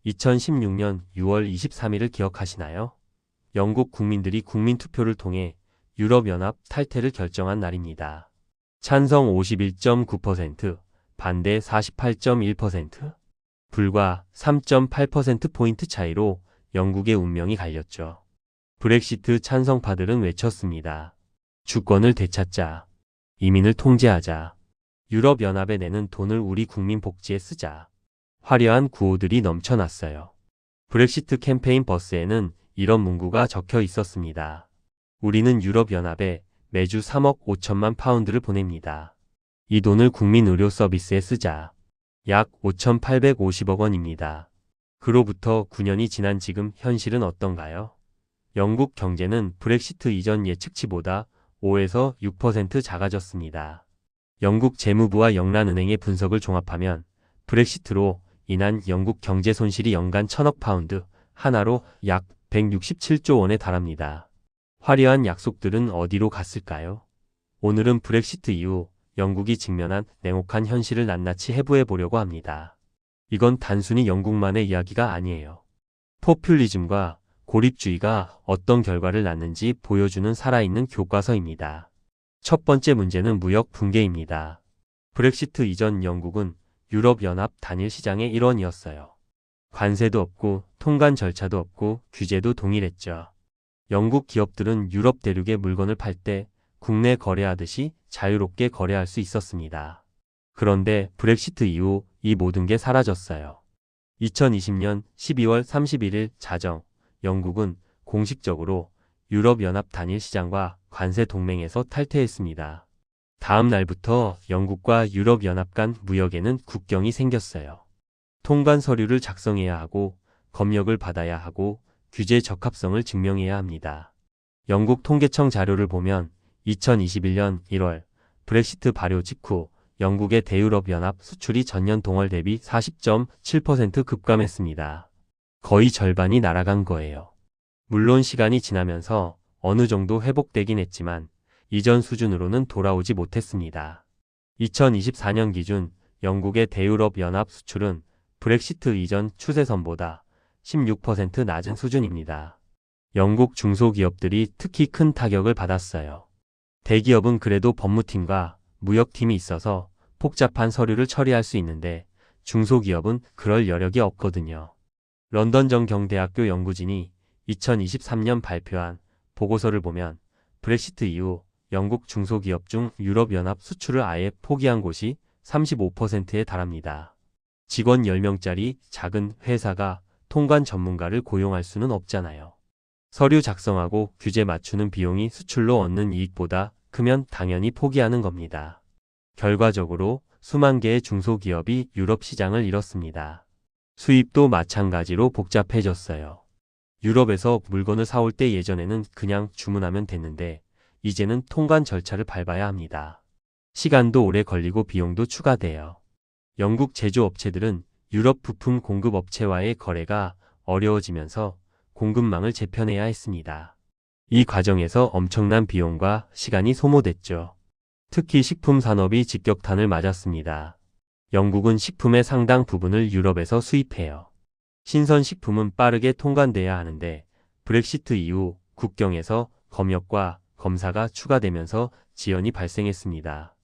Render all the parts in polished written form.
2016년 6월 23일을 기억하시나요? 영국 국민들이 국민투표를 통해 유럽연합 탈퇴를 결정한 날입니다. 찬성 51.9%, 반대 48.1%, 불과 3.8%포인트 차이로 영국의 운명이 갈렸죠. 브렉시트 찬성파들은 외쳤습니다. 주권을 되찾자. 이민을 통제하자. 유럽연합에 내는 돈을 우리 국민 복지에 쓰자. 화려한 구호들이 넘쳐났어요. 브렉시트 캠페인 버스에는 이런 문구가 적혀 있었습니다. 우리는 유럽연합에 매주 3억 5천만 파운드를 보냅니다. 이 돈을 국민 의료 서비스에 쓰자. 약 5,850억 원입니다. 그로부터 9년이 지난 지금 현실은 어떤가요? 영국 경제는 브렉시트 이전 예측치보다 5에서 6% 작아졌습니다. 영국 재무부와 영란은행의 분석을 종합하면 브렉시트로 인한 영국 경제 손실이 연간 1,000억 파운드, 하나로 약 167조 원에 달합니다. 화려한 약속들은 어디로 갔을까요? 오늘은 브렉시트 이후 영국이 직면한 냉혹한 현실을 낱낱이 해부해 보려고 합니다. 이건 단순히 영국만의 이야기가 아니에요. 포퓰리즘과 고립주의가 어떤 결과를 낳는지 보여주는 살아있는 교과서입니다. 첫 번째 문제는 무역 붕괴입니다. 브렉시트 이전 영국은 유럽연합 단일 시장의 일원이었어요. 관세도 없고 통관 절차도 없고 규제도 동일했죠. 영국 기업들은 유럽 대륙에 물건을 팔 때 국내 거래하듯이 자유롭게 거래할 수 있었습니다. 그런데 브렉시트 이후 이 모든 게 사라졌어요. 2020년 12월 31일 자정, 영국은 공식적으로 유럽연합 단일 시장과 관세 동맹에서 탈퇴했습니다. 다음 날부터 영국과 유럽연합 간 무역에는 국경이 생겼어요. 통관 서류를 작성해야 하고 검역을 받아야 하고 규제 적합성을 증명해야 합니다. 영국 통계청 자료를 보면 2021년 1월 브렉시트 발효 직후 영국의 대유럽연합 수출이 전년 동월 대비 40.7% 급감했습니다. 거의 절반이 날아간 거예요. 물론 시간이 지나면서 어느 정도 회복되긴 했지만 이전 수준으로는 돌아오지 못했습니다. 2024년 기준 영국의 대유럽연합 수출은 브렉시트 이전 추세선보다 16% 낮은 수준입니다. 영국 중소기업들이 특히 큰 타격을 받았어요. 대기업은 그래도 법무팀과 무역팀이 있어서 복잡한 서류를 처리할 수 있는데 중소기업은 그럴 여력이 없거든요. 런던 정경대학교 연구진이 2023년 발표한 보고서를 보면 브렉시트 이후 영국 중소기업 중 유럽연합 수출을 아예 포기한 곳이 35%에 달합니다. 직원 10명짜리 작은 회사가 통관 전문가를 고용할 수는 없잖아요. 서류 작성하고 규제 맞추는 비용이 수출로 얻는 이익보다 크면 당연히 포기하는 겁니다. 결과적으로 수만 개의 중소기업이 유럽 시장을 잃었습니다. 수입도 마찬가지로 복잡해졌어요. 유럽에서 물건을 사올 때 예전에는 그냥 주문하면 됐는데 이제는 통관 절차를 밟아야 합니다. 시간도 오래 걸리고 비용도 추가돼요. 영국 제조업체들은 유럽 부품 공급업체와의 거래가 어려워지면서 공급망을 재편해야 했습니다. 이 과정에서 엄청난 비용과 시간이 소모됐죠. 특히 식품 산업이 직격탄을 맞았습니다. 영국은 식품의 상당 부분을 유럽에서 수입해요. 신선식품은 빠르게 통관돼야 하는데 브렉시트 이후 국경에서 검역과 검사가 추가되면서 지연이 발생했습니다.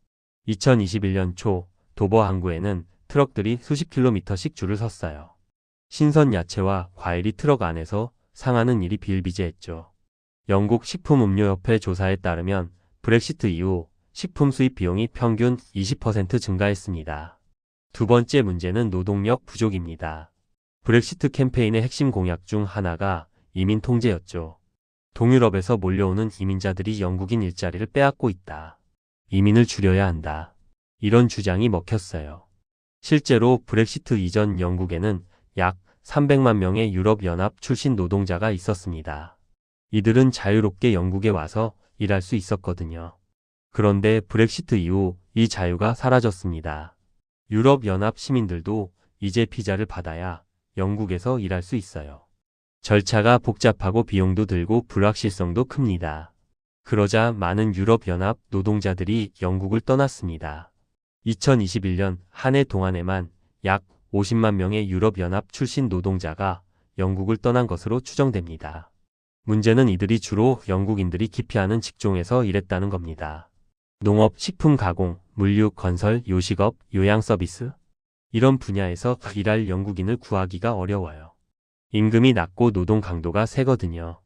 2021년 초 도버 항구에는 트럭들이 수십 킬로미터씩 줄을 섰어요. 신선 야채와 과일이 트럭 안에서 상하는 일이 비일비재했죠. 영국 식품음료협회 조사에 따르면 브렉시트 이후 식품 수입 비용이 평균 20% 증가했습니다. 두 번째 문제는 노동력 부족입니다. 브렉시트 캠페인의 핵심 공약 중 하나가 이민 통제였죠. 동유럽에서 몰려오는 이민자들이 영국인 일자리를 빼앗고 있다. 이민을 줄여야 한다. 이런 주장이 먹혔어요. 실제로 브렉시트 이전 영국에는 약 300만 명의 유럽연합 출신 노동자가 있었습니다. 이들은 자유롭게 영국에 와서 일할 수 있었거든요. 그런데 브렉시트 이후 이 자유가 사라졌습니다. 유럽연합 시민들도 이제 비자를 받아야 영국에서 일할 수 있어요. 절차가 복잡하고 비용도 들고 불확실성도 큽니다. 그러자 많은 유럽연합 노동자들이 영국을 떠났습니다. 2021년 한 해 동안에만 약 50만 명의 유럽연합 출신 노동자가 영국을 떠난 것으로 추정됩니다. 문제는 이들이 주로 영국인들이 기피하는 직종에서 일했다는 겁니다. 농업, 식품 가공, 물류, 건설, 요식업, 요양 서비스 이런 분야에서 일할 영국인을 구하기가 어려워요. 임금이 낮고 노동 강도가 세거든요.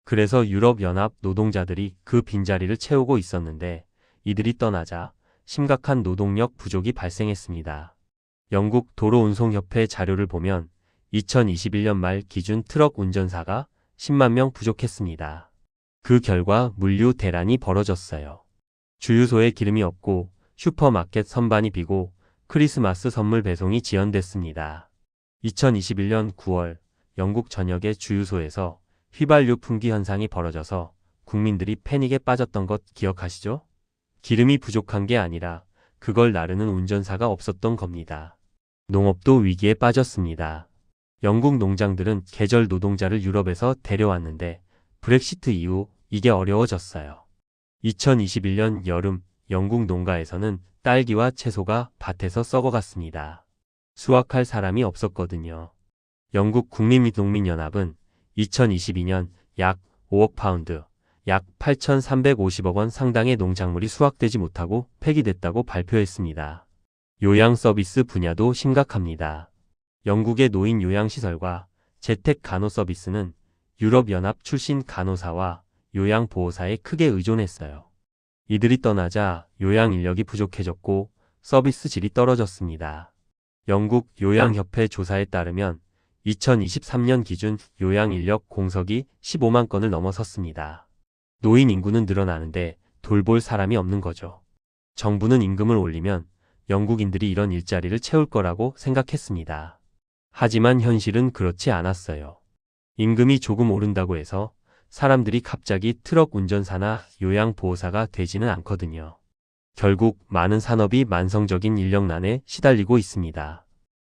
그래서 유럽연합 노동자들이 그 빈자리를 채우고 있었는데 이들이 떠나자 심각한 노동력 부족이 발생했습니다. 영국 도로운송협회 자료를 보면 2021년 말 기준 트럭 운전사가 10만 명 부족했습니다. 그 결과 물류 대란이 벌어졌어요. 주유소에 기름이 없고 슈퍼마켓 선반이 비고 크리스마스 선물 배송이 지연됐습니다. 2021년 9월 영국 전역의 주유소에서 휘발유 품귀 현상이 벌어져서 국민들이 패닉에 빠졌던 것 기억하시죠? 기름이 부족한 게 아니라 그걸 나르는 운전사가 없었던 겁니다. 농업도 위기에 빠졌습니다. 영국 농장들은 계절 노동자를 유럽에서 데려왔는데 브렉시트 이후 이게 어려워졌어요. 2021년 여름 영국 농가에서는 딸기와 채소가 밭에서 썩어갔습니다. 수확할 사람이 없었거든요. 영국 국민농민연합은 2022년 약 5억 파운드, 약 8,350억 원 상당의 농작물이 수확되지 못하고 폐기됐다고 발표했습니다. 요양 서비스 분야도 심각합니다. 영국의 노인 요양시설과 재택 간호 서비스는 유럽연합 출신 간호사와 요양보호사에 크게 의존했어요. 이들이 떠나자 요양 인력이 부족해졌고 서비스 질이 떨어졌습니다. 영국 요양협회 조사에 따르면 2023년 기준 요양 인력 공석이 15만 건을 넘어섰습니다. 노인 인구는 늘어나는데 돌볼 사람이 없는 거죠. 정부는 임금을 올리면 영국인들이 이런 일자리를 채울 거라고 생각했습니다. 하지만 현실은 그렇지 않았어요. 임금이 조금 오른다고 해서 사람들이 갑자기 트럭 운전사나 요양보호사가 되지는 않거든요. 결국 많은 산업이 만성적인 인력난에 시달리고 있습니다.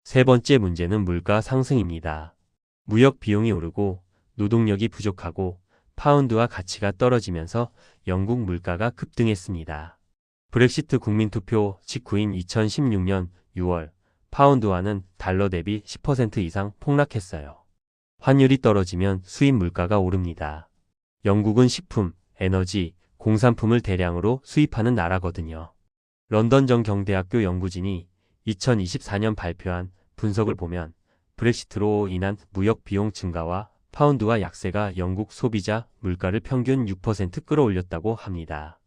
세 번째 문제는 물가 상승입니다. 무역 비용이 오르고 노동력이 부족하고 파운드와 가치가 떨어지면서 영국 물가가 급등했습니다. 브렉시트 국민투표 직후인 2016년 6월 파운드화는 달러 대비 10% 이상 폭락했어요. 환율이 떨어지면 수입 물가가 오릅니다. 영국은 식품, 에너지, 공산품을 대량으로 수입하는 나라거든요. 런던 정경대학교 연구진이 2024년 발표한 분석을 보면 브렉시트로 인한 무역 비용 증가와 파운드와 약세가 영국 소비자 물가를 평균 6% 끌어올렸다고 합니다.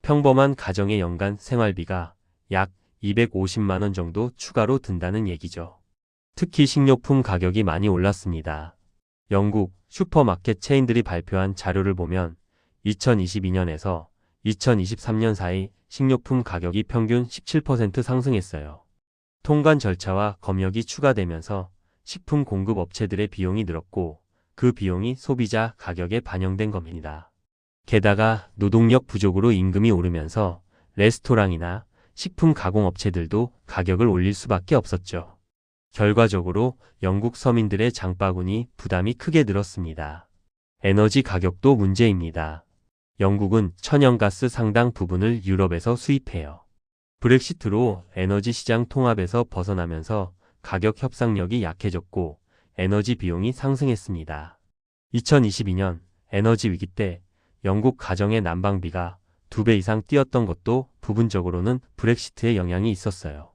평범한 가정의 연간 생활비가 약 250만 원 정도 추가로 든다는 얘기죠. 특히 식료품 가격이 많이 올랐습니다. 영국 슈퍼마켓 체인들이 발표한 자료를 보면 2022년에서 2023년 사이 식료품 가격이 평균 17% 상승했어요. 통관 절차와 검역이 추가되면서 식품 공급 업체들의 비용이 늘었고 그 비용이 소비자 가격에 반영된 겁니다. 게다가 노동력 부족으로 임금이 오르면서 레스토랑이나 식품 가공 업체들도 가격을 올릴 수밖에 없었죠. 결과적으로 영국 서민들의 장바구니 부담이 크게 늘었습니다. 에너지 가격도 문제입니다. 영국은 천연가스 상당 부분을 유럽에서 수입해요. 브렉시트로 에너지 시장 통합에서 벗어나면서 가격 협상력이 약해졌고 에너지 비용이 상승했습니다. 2022년 에너지 위기 때 영국 가정의 난방비가 2배 이상 뛰었던 것도 부분적으로는 브렉시트의 영향이 있었어요.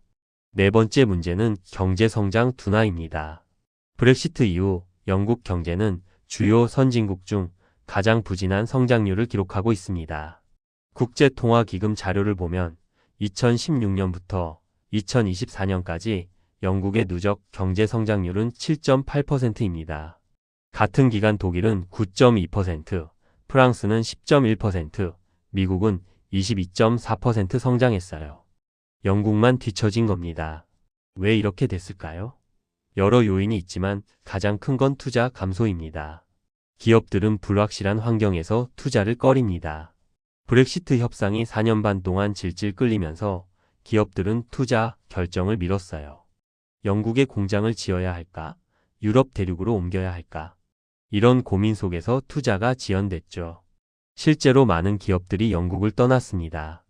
네 번째 문제는 경제 성장 둔화입니다. 브렉시트 이후 영국 경제는 주요 선진국 중 가장 부진한 성장률을 기록하고 있습니다. 국제통화기금 자료를 보면 2016년부터 2024년까지 영국의 누적 경제 성장률은 7.8%입니다. 같은 기간 독일은 9.2%, 프랑스는 10.1%, 미국은 22.4% 성장했어요. 영국만 뒤처진 겁니다. 왜 이렇게 됐을까요? 여러 요인이 있지만 가장 큰 건 투자 감소입니다. 기업들은 불확실한 환경에서 투자를 꺼립니다. 브렉시트 협상이 4년 반 동안 질질 끌리면서 기업들은 투자 결정을 미뤘어요. 영국에 공장을 지어야 할까? 유럽 대륙으로 옮겨야 할까? 이런 고민 속에서 투자가 지연됐죠. 실제로 많은 기업들이 영국을 떠났습니다.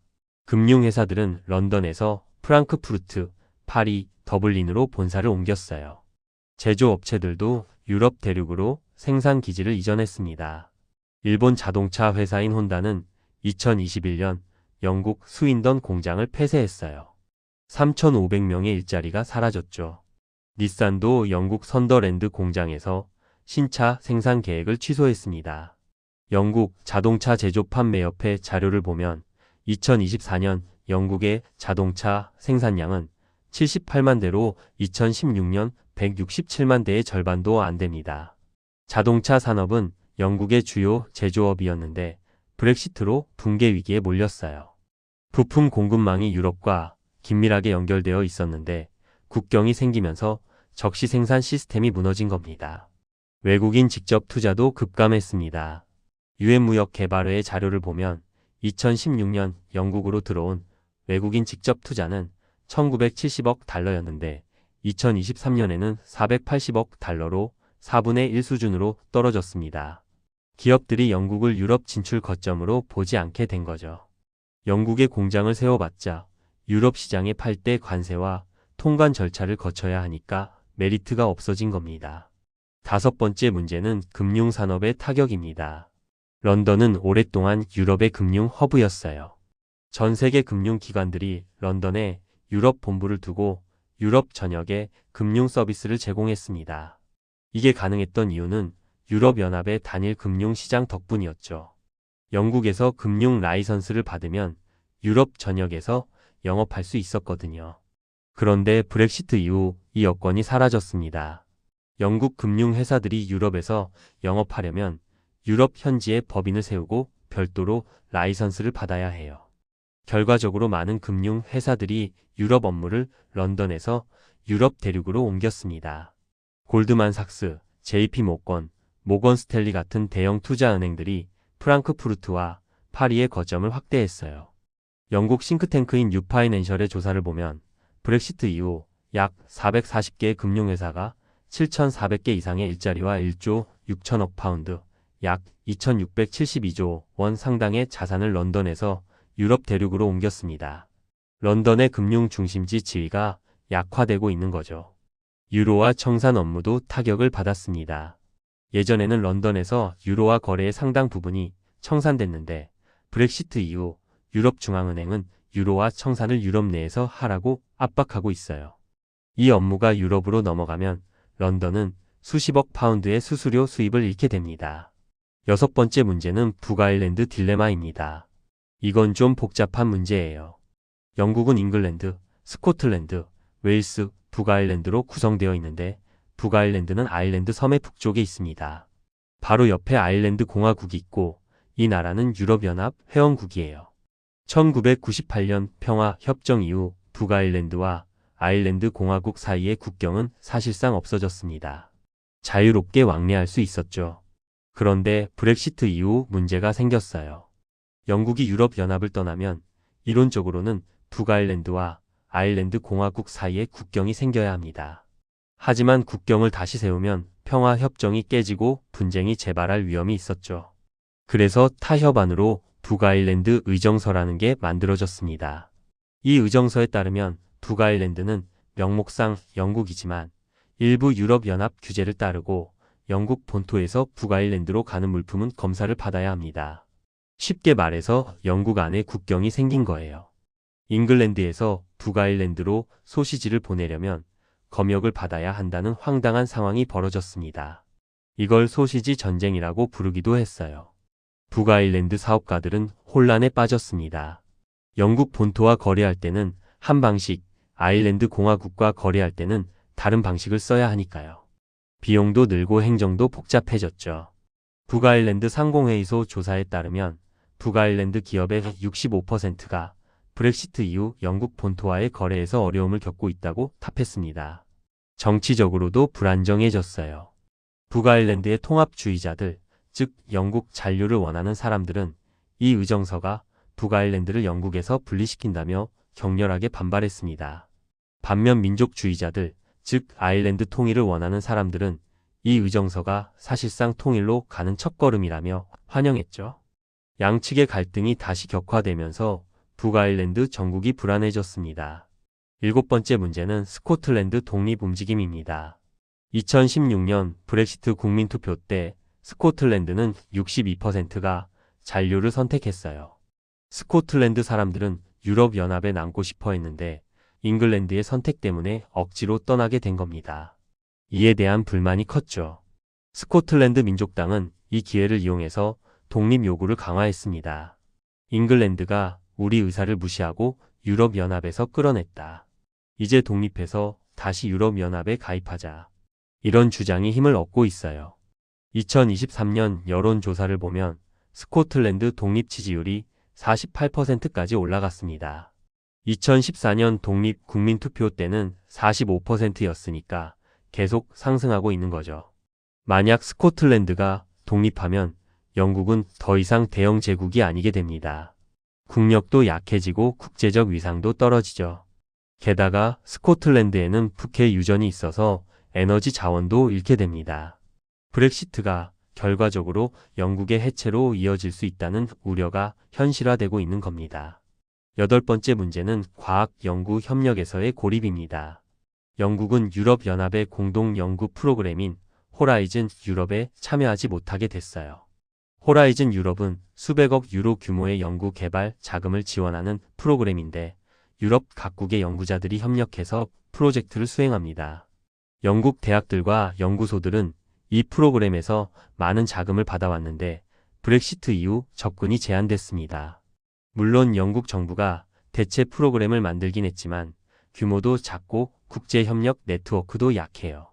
금융회사들은 런던에서 프랑크푸르트, 파리, 더블린으로 본사를 옮겼어요. 제조업체들도 유럽 대륙으로 생산 기지를 이전했습니다. 일본 자동차 회사인 혼다는 2021년 영국 스윈던 공장을 폐쇄했어요. 3,500명의 일자리가 사라졌죠. 닛산도 영국 선더랜드 공장에서 신차 생산 계획을 취소했습니다. 영국 자동차 제조 판매협회 자료를 보면 2024년 영국의 자동차 생산량은 78만 대로 2016년 167만 대의 절반도 안 됩니다. 자동차 산업은 영국의 주요 제조업이었는데 브렉시트로 붕괴 위기에 몰렸어요. 부품 공급망이 유럽과 긴밀하게 연결되어 있었는데 국경이 생기면서 적시 생산 시스템이 무너진 겁니다. 외국인 직접 투자도 급감했습니다. 유엔무역개발회의 자료를 보면 2016년 영국으로 들어온 외국인 직접 투자는 1970억 달러였는데 2023년에는 480억 달러로 4분의 1 수준으로 떨어졌습니다. 기업들이 영국을 유럽 진출 거점으로 보지 않게 된 거죠. 영국에 공장을 세워봤자 유럽 시장에 팔 때 관세와 통관 절차를 거쳐야 하니까 메리트가 없어진 겁니다. 다섯 번째 문제는 금융산업의 타격입니다. 런던은 오랫동안 유럽의 금융 허브였어요. 전 세계 금융기관들이 런던에 유럽 본부를 두고 유럽 전역에 금융 서비스를 제공했습니다. 이게 가능했던 이유는 유럽연합의 단일 금융시장 덕분이었죠. 영국에서 금융 라이선스를 받으면 유럽 전역에서 영업할 수 있었거든요. 그런데 브렉시트 이후 이 여건이 사라졌습니다. 영국 금융회사들이 유럽에서 영업하려면 유럽 현지에 법인을 세우고 별도로 라이선스를 받아야 해요. 결과적으로 많은 금융회사들이 유럽 업무를 런던에서 유럽 대륙으로 옮겼습니다. 골드만삭스, JP모건, 모건스탠리 같은 대형 투자은행들이 프랑크푸르트와 파리의 거점을 확대했어요. 영국 싱크탱크인 뉴파이낸셜의 조사를 보면 브렉시트 이후 약 440개의 금융회사가 7,400개 이상의 일자리와 1조 6천억 파운드, 약 2,672조 원 상당의 자산을 런던에서 유럽 대륙으로 옮겼습니다. 런던의 금융 중심지 지위가 약화되고 있는 거죠. 유로화 청산 업무도 타격을 받았습니다. 예전에는 런던에서 유로화 거래의 상당 부분이 청산됐는데 브렉시트 이후 유럽중앙은행은 유로화 청산을 유럽 내에서 하라고 압박하고 있어요. 이 업무가 유럽으로 넘어가면 런던은 수십억 파운드의 수수료 수입을 잃게 됩니다. 여섯 번째 문제는 북아일랜드 딜레마입니다. 이건 좀 복잡한 문제예요. 영국은 잉글랜드, 스코틀랜드, 웨일스, 북아일랜드로 구성되어 있는데 북아일랜드는 아일랜드 섬의 북쪽에 있습니다. 바로 옆에 아일랜드 공화국이 있고 이 나라는 유럽연합 회원국이에요. 1998년 평화협정 이후 북아일랜드와 아일랜드 공화국 사이의 국경은 사실상 없어졌습니다. 자유롭게 왕래할 수 있었죠. 그런데 브렉시트 이후 문제가 생겼어요. 영국이 유럽연합을 떠나면 이론적으로는 북아일랜드와 아일랜드 공화국 사이에 국경이 생겨야 합니다. 하지만 국경을 다시 세우면 평화협정이 깨지고 분쟁이 재발할 위험이 있었죠. 그래서 타협안으로 북아일랜드 의정서라는 게 만들어졌습니다. 이 의정서에 따르면 북아일랜드는 명목상 영국이지만 일부 유럽연합 규제를 따르고 영국 본토에서 북아일랜드로 가는 물품은 검사를 받아야 합니다. 쉽게 말해서 영국 안에 국경이 생긴 거예요. 잉글랜드에서 북아일랜드로 소시지를 보내려면 검역을 받아야 한다는 황당한 상황이 벌어졌습니다. 이걸 소시지 전쟁이라고 부르기도 했어요. 북아일랜드 사업가들은 혼란에 빠졌습니다. 영국 본토와 거래할 때는 한 방식, 아일랜드 공화국과 거래할 때는 다른 방식을 써야 하니까요. 비용도 늘고 행정도 복잡해졌죠. 북아일랜드 상공회의소 조사에 따르면 북아일랜드 기업의 65%가 브렉시트 이후 영국 본토와의 거래에서 어려움을 겪고 있다고 답했습니다. 정치적으로도 불안정해졌어요. 북아일랜드의 통합주의자들, 즉 영국 잔류를 원하는 사람들은 이 의정서가 북아일랜드를 영국에서 분리시킨다며 격렬하게 반발했습니다. 반면 민족주의자들, 즉 아일랜드 통일을 원하는 사람들은 이 의정서가 사실상 통일로 가는 첫걸음이라며 환영했죠. 양측의 갈등이 다시 격화되면서 북아일랜드 정국이 불안해졌습니다. 7번째 문제는 스코틀랜드 독립 움직임입니다. 2016년 브렉시트 국민투표 때 스코틀랜드는 62%가 잔류를 선택했어요. 스코틀랜드 사람들은 유럽연합에 남고 싶어 했는데 잉글랜드의 선택 때문에 억지로 떠나게 된 겁니다. 이에 대한 불만이 컸죠. 스코틀랜드 민족당은 이 기회를 이용해서 독립 요구를 강화했습니다. 잉글랜드가 우리 의사를 무시하고 유럽연합에서 끌어냈다. 이제 독립해서 다시 유럽연합에 가입하자. 이런 주장이 힘을 얻고 있어요. 2023년 여론조사를 보면 스코틀랜드 독립 지지율이 48%까지 올라갔습니다. 2014년 독립 국민투표 때는 45%였으니까 계속 상승하고 있는 거죠. 만약 스코틀랜드가 독립하면 영국은 더 이상 대영 제국이 아니게 됩니다. 국력도 약해지고 국제적 위상도 떨어지죠. 게다가 스코틀랜드에는 북해 유전이 있어서 에너지 자원도 잃게 됩니다. 브렉시트가 결과적으로 영국의 해체로 이어질 수 있다는 우려가 현실화되고 있는 겁니다. 8번째 문제는 과학 연구 협력에서의 고립입니다. 영국은 유럽연합의 공동 연구 프로그램인 호라이즌 유럽에 참여하지 못하게 됐어요. 호라이즌 유럽은 수백억 유로 규모의 연구 개발 자금을 지원하는 프로그램인데 유럽 각국의 연구자들이 협력해서 프로젝트를 수행합니다. 영국 대학들과 연구소들은 이 프로그램에서 많은 자금을 받아왔는데 브렉시트 이후 접근이 제한됐습니다. 물론 영국 정부가 대체 프로그램을 만들긴 했지만 규모도 작고 국제협력 네트워크도 약해요.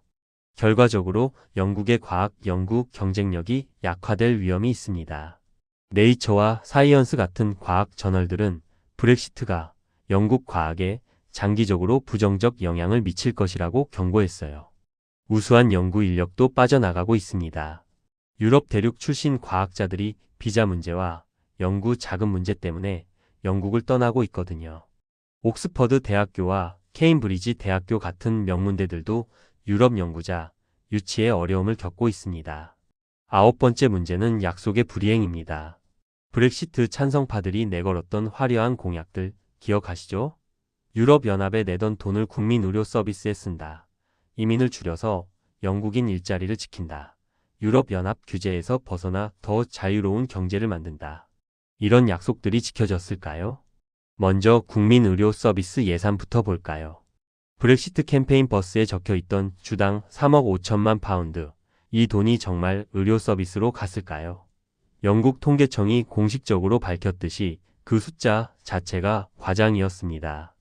결과적으로 영국의 과학 연구 경쟁력이 약화될 위험이 있습니다. 네이처와 사이언스 같은 과학 저널들은 브렉시트가 영국 과학에 장기적으로 부정적 영향을 미칠 것이라고 경고했어요. 우수한 연구 인력도 빠져나가고 있습니다. 유럽 대륙 출신 과학자들이 비자 문제와 연구 자금 문제 때문에 영국을 떠나고 있거든요. 옥스퍼드 대학교와 케임브리지 대학교 같은 명문대들도 유럽 연구자 유치에 어려움을 겪고 있습니다. 9번째 문제는 약속의 불이행입니다. 브렉시트 찬성파들이 내걸었던 화려한 공약들 기억하시죠? 유럽연합에 내던 돈을 국민 의료 서비스에 쓴다. 이민을 줄여서 영국인 일자리를 지킨다. 유럽연합 규제에서 벗어나 더 자유로운 경제를 만든다. 이런 약속들이 지켜졌을까요? 먼저 국민 의료 서비스 예산부터 볼까요? 브렉시트 캠페인 버스에 적혀있던 주당 3억 5천만 파운드. 이 돈이 정말 의료 서비스로 갔을까요? 영국 통계청이 공식적으로 밝혔듯이 그 숫자 자체가 과장이었습니다.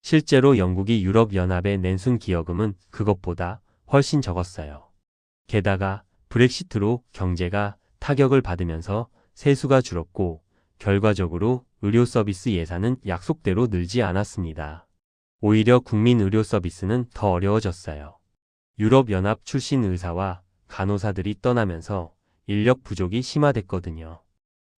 실제로 영국이 유럽연합에 낸 순 기여금은 그것보다 훨씬 적었어요. 게다가 브렉시트로 경제가 타격을 받으면서 세수가 줄었고 결과적으로 의료 서비스 예산은 약속대로 늘지 않았습니다. 오히려 국민 의료 서비스는 더 어려워졌어요. 유럽연합 출신 의사와 간호사들이 떠나면서 인력 부족이 심화됐거든요.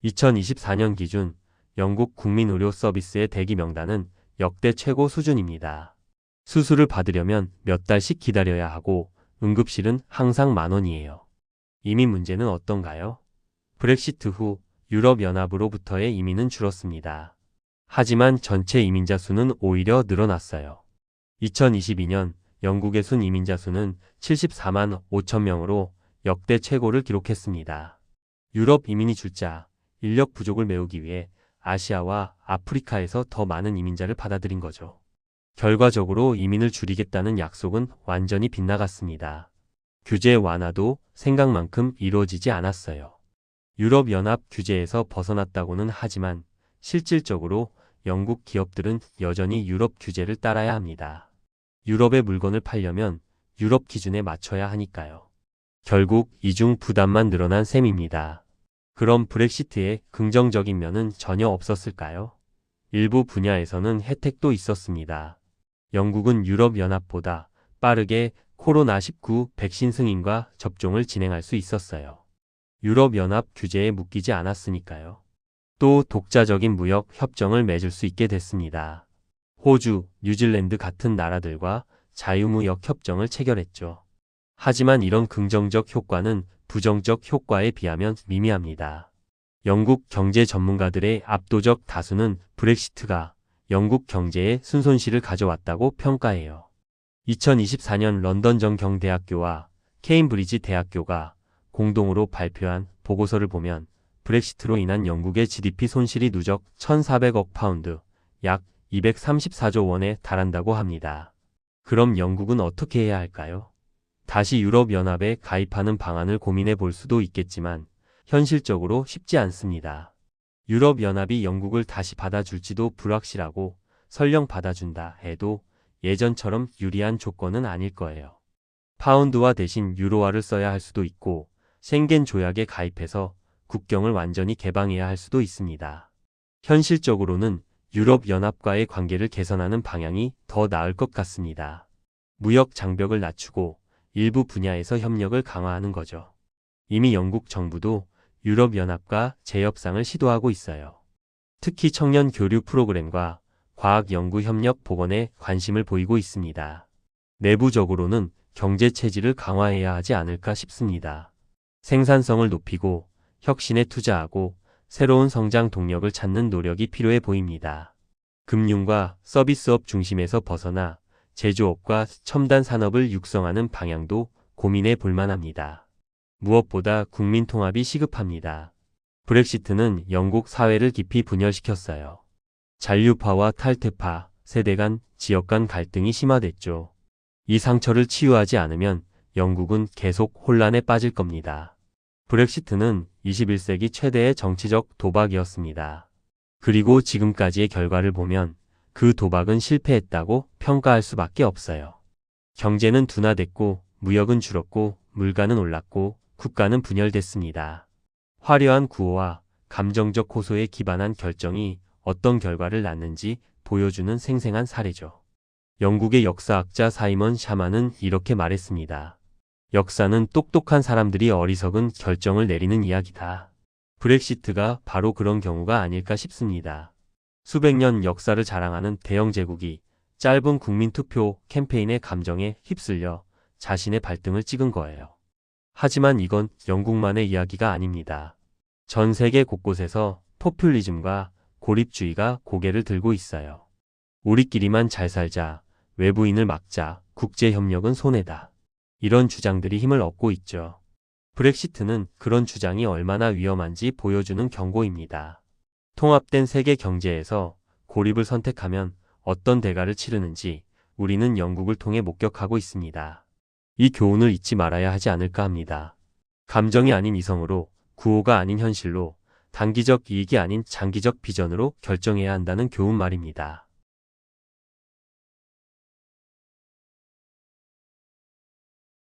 2024년 기준 영국 국민 의료 서비스의 대기 명단은 역대 최고 수준입니다. 수술을 받으려면 몇 달씩 기다려야 하고 응급실은 항상 10,000원이에요. 이민 문제는 어떤가요? 브렉시트 후 유럽연합으로부터의 이민은 줄었습니다. 하지만 전체 이민자 수는 오히려 늘어났어요. 2022년 영국의 순 이민자 수는 74만 5천 명으로 역대 최고를 기록했습니다. 유럽 이민이 줄자 인력 부족을 메우기 위해 아시아와 아프리카에서 더 많은 이민자를 받아들인 거죠. 결과적으로 이민을 줄이겠다는 약속은 완전히 빗나갔습니다. 규제 완화도 생각만큼 이루어지지 않았어요. 유럽연합 규제에서 벗어났다고는 하지만 실질적으로 영국 기업들은 여전히 유럽 규제를 따라야 합니다. 유럽의 물건을 팔려면 유럽 기준에 맞춰야 하니까요. 결국 이중 부담만 늘어난 셈입니다. 그럼 브렉시트의 긍정적인 면은 전혀 없었을까요? 일부 분야에서는 혜택도 있었습니다. 영국은 유럽연합보다 빠르게 코로나19 백신 승인과 접종을 진행할 수 있었어요. 유럽연합 규제에 묶이지 않았으니까요. 또 독자적인 무역 협정을 맺을 수 있게 됐습니다. 호주, 뉴질랜드 같은 나라들과 자유무역 협정을 체결했죠. 하지만 이런 긍정적 효과는 부정적 효과에 비하면 미미합니다. 영국 경제 전문가들의 압도적 다수는 브렉시트가 영국 경제에 순손실을 가져왔다고 평가해요. 2024년 런던 정경대학교와 케임브리지 대학교가 공동으로 발표한 보고서를 보면 브렉시트로 인한 영국의 GDP 손실이 누적 1,400억 파운드, 약 234조 원에 달한다고 합니다. 그럼 영국은 어떻게 해야 할까요? 다시 유럽연합에 가입하는 방안을 고민해 볼 수도 있겠지만 현실적으로 쉽지 않습니다. 유럽연합이 영국을 다시 받아줄지도 불확실하고 설령 받아준다 해도 예전처럼 유리한 조건은 아닐 거예요. 파운드화 대신 유로화를 써야 할 수도 있고 쉥겐 조약에 가입해서 국경을 완전히 개방해야 할 수도 있습니다. 현실적으로는 유럽연합과의 관계를 개선하는 방향이 더 나을 것 같습니다. 무역 장벽을 낮추고 일부 분야에서 협력을 강화하는 거죠. 이미 영국 정부도 유럽연합과 재협상을 시도하고 있어요. 특히 청년 교류 프로그램과 과학연구협력 복원에 관심을 보이고 있습니다. 내부적으로는 경제 체질을 강화해야 하지 않을까 싶습니다. 생산성을 높이고 혁신에 투자하고 새로운 성장 동력을 찾는 노력이 필요해 보입니다. 금융과 서비스업 중심에서 벗어나 제조업과 첨단 산업을 육성하는 방향도 고민해 볼 만합니다. 무엇보다 국민 통합이 시급합니다. 브렉시트는 영국 사회를 깊이 분열시켰어요. 잔류파와 탈퇴파, 세대 간, 지역 간 갈등이 심화됐죠. 이 상처를 치유하지 않으면 영국은 계속 혼란에 빠질 겁니다. 브렉시트는 21세기 최대의 정치적 도박이었습니다. 그리고 지금까지의 결과를 보면 그 도박은 실패했다고 평가할 수밖에 없어요. 경제는 둔화됐고 무역은 줄었고 물가는 올랐고 국가는 분열됐습니다. 화려한 구호와 감정적 호소에 기반한 결정이 어떤 결과를 낳는지 보여주는 생생한 사례죠. 영국의 역사학자 사이먼 샤만은 이렇게 말했습니다. 역사는 똑똑한 사람들이 어리석은 결정을 내리는 이야기다. 브렉시트가 바로 그런 경우가 아닐까 싶습니다. 수백 년 역사를 자랑하는 대영 제국이 짧은 국민투표 캠페인의 감정에 휩쓸려 자신의 발등을 찍은 거예요. 하지만 이건 영국만의 이야기가 아닙니다. 전 세계 곳곳에서 포퓰리즘과 고립주의가 고개를 들고 있어요. 우리끼리만 잘 살자, 외부인을 막자, 국제협력은 손해다. 이런 주장들이 힘을 얻고 있죠. 브렉시트는 그런 주장이 얼마나 위험한지 보여주는 경고입니다. 통합된 세계 경제에서 고립을 선택하면 어떤 대가를 치르는지 우리는 영국을 통해 목격하고 있습니다. 이 교훈을 잊지 말아야 하지 않을까 합니다. 감정이 아닌 이성으로, 구호가 아닌 현실로, 단기적 이익이 아닌 장기적 비전으로 결정해야 한다는 교훈 말입니다.